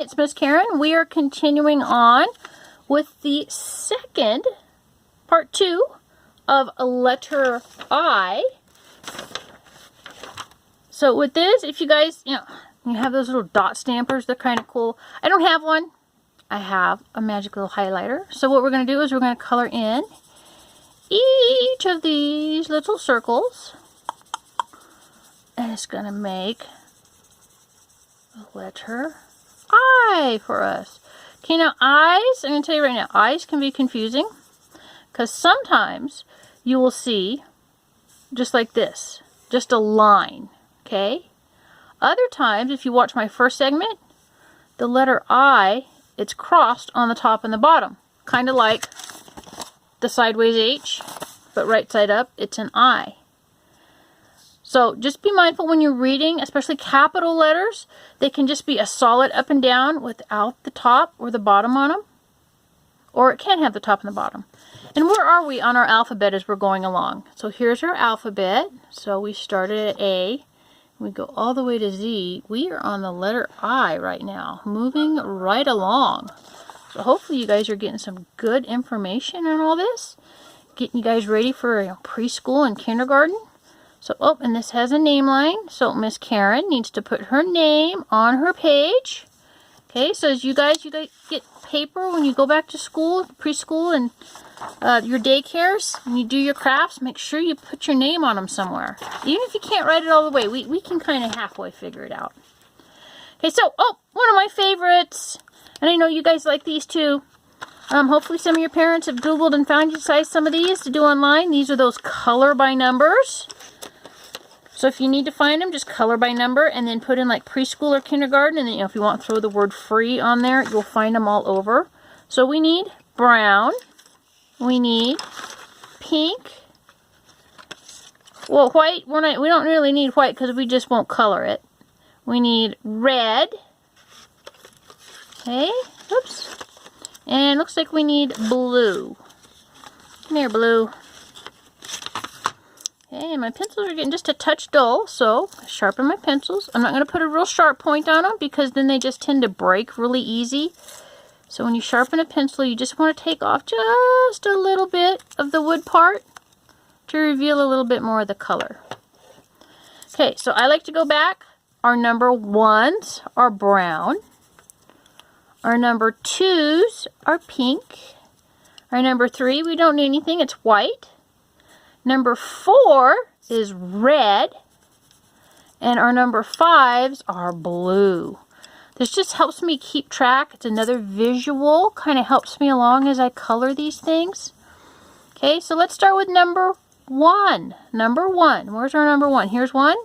it's Miss Karen. We are continuing on with the second, part 2 of letter I. So with this, if you guys, you have those little dot stampers, they're kind of cool. I don't have one. I have a magic little highlighter. So what we're going to do is we're going to color in each of these little circles. And it's going to make a letter I for us. Okay, now eyes, I'm going to tell you right now, eyes can be confusing because sometimes you will see just like this, just a line, okay? Other times, if you watch my first segment, the letter I, it's crossed on the top and the bottom, kind of like the sideways H, but right side up, it's an I. So just be mindful when you're reading, especially capital letters. They can just be a solid up and down without the top or the bottom on them. Or it can have the top and the bottom. And where are we on our alphabet as we're going along? So here's our alphabet. So we started at A. We go all the way to Z. We are on the letter I right now, moving right along. So hopefully you guys are getting some good information on all this. Getting you guys ready for preschool and kindergarten. So, oh, and this has a name line. So Miss Karen needs to put her name on her page. Okay, so as you guys get paper when you go back to school, preschool, and your daycares, and you do your crafts, make sure you put your name on them somewhere. Even if you can't write it all the way, we can kind of halfway figure it out. Okay, so, oh, one of my favorites, and I know you guys like these too. Hopefully some of your parents have Googled and found you guys some of these to do online. These are those color by numbers. So if you need to find them, just color by number and then put in like preschool or kindergarten. And then if you want to throw the word free on there, you'll find them all over. So we need brown. We need pink. Well, white, we don't really need white because we just won't color it. We need red. Okay, oops. And it looks like we need blue. Come here, blue. Okay, my pencils are getting just a touch dull, so I sharpen my pencils. I'm not going to put a real sharp point on them because then they just tend to break really easy. So when you sharpen a pencil, you just want to take off just a little bit of the wood part to reveal a little bit more of the color. Okay, so I like to go back. Our number 1s are brown. Our number 2s are pink. Our number 3, we don't need anything, it's white. Number 4 is red, and our number 5s are blue. This just helps me keep track. It's another visual, kind of helps me along as I color these things. Okay, so let's start with number 1. Number 1, where's our number 1? Here's 1,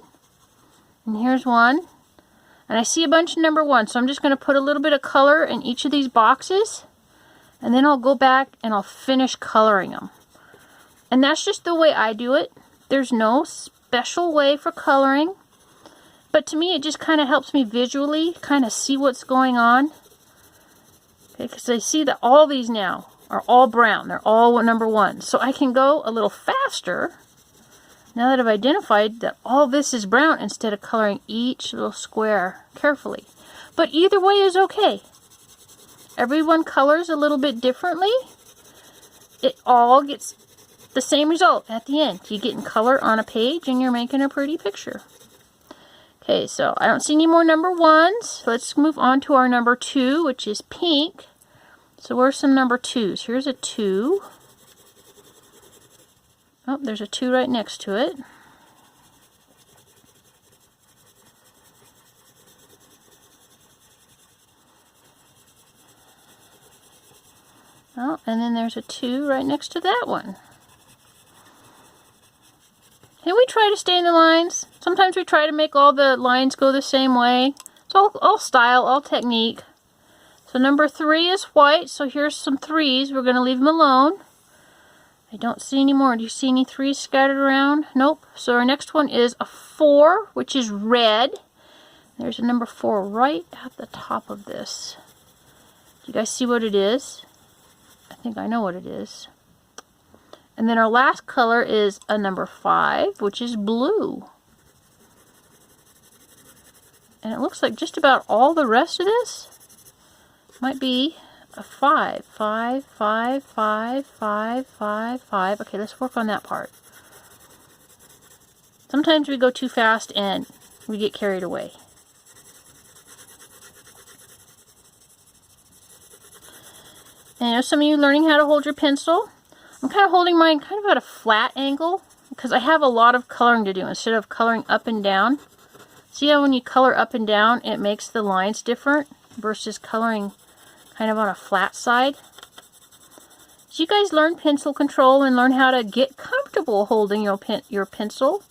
and here's 1. And I see a bunch of number 1, so I'm just going to put a little bit of color in each of these boxes, and then I'll go back and I'll finish coloring them. And that's just the way I do it. There's no special way for coloring. But to me, it just kind of helps me visually kind of see what's going on. Okay, because I see that all these now are all brown. They're all number 1. So I can go a little faster now that I've identified that all this is brown instead of coloring each little square carefully. But either way is okay. Everyone colors a little bit differently. It all gets the same result at the end. You're getting color on a page and you're making a pretty picture. Okay, so I don't see any more number 1s. Let's move on to our number 2, which is pink. So where's some number 2s? Here's a 2. Oh, there's a 2 right next to it. Oh, and then there's a 2 right next to that one. And we try to stay in the lines. Sometimes we try to make all the lines go the same way. It's all style, all technique. So number 3 is white, so here's some 3s. We're going to leave them alone. I don't see any more. Do you see any 3s scattered around? Nope. So our next one is a 4, which is red. There's a number 4 right at the top of this. Do you guys see what it is? I think I know what it is. And then our last color is a number 5, which is blue. And it looks like just about all the rest of this might be a 5. 5, 5, 5, 5, 5, 5. Okay, let's work on that part. Sometimes we go too fast and we get carried away. And you know, some of you learning how to hold your pencil. I'm kind of holding mine kind of at a flat angle because I have a lot of coloring to do instead of coloring up and down. See how when you color up and down, it makes the lines different versus coloring kind of on a flat side. So you guys learn pencil control and learn how to get comfortable holding your pencil.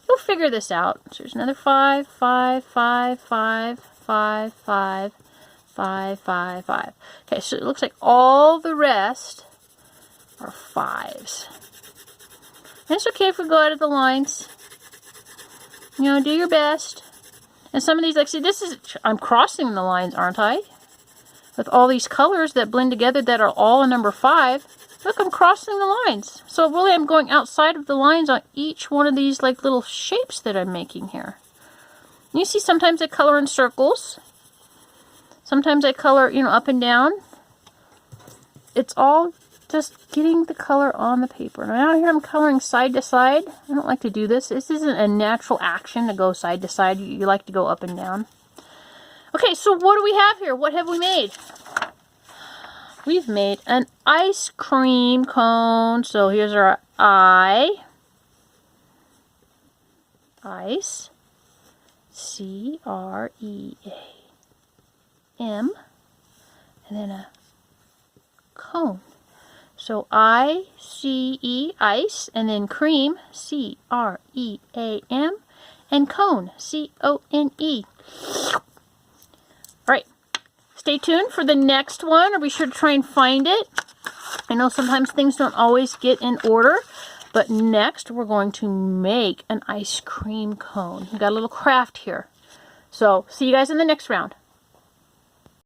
You'll figure this out. So there's another 5, 5, 5, 5, 5, 5, 5, 5, 5. Okay, so it looks like all the rest are 5s. And it's okay if we go out of the lines. You know, do your best. And some of these, like, see, this is, I'm crossing the lines, aren't I? With all these colors that blend together that are all a number 5. Look, I'm crossing the lines. So really I'm going outside of the lines on each one of these like little shapes that I'm making here. You see sometimes I color in circles. Sometimes I color, you know, up and down. It's all just getting the color on the paper. Now here I'm coloring side to side. I don't like to do this. This isn't a natural action to go side to side. You like to go up and down. Okay, so what do we have here? What have we made? We've made an ice cream cone. So here's our I. Ice. C-R-E-A-M. And then a cone. So I-C-E, ice, and then cream, C-R-E-A-M, and cone, C-O-N-E. Alright, stay tuned for the next one, or be sure to try and find it. I know sometimes things don't always get in order, but next we're going to make an ice cream cone. We got a little craft here. So, see you guys in the next round.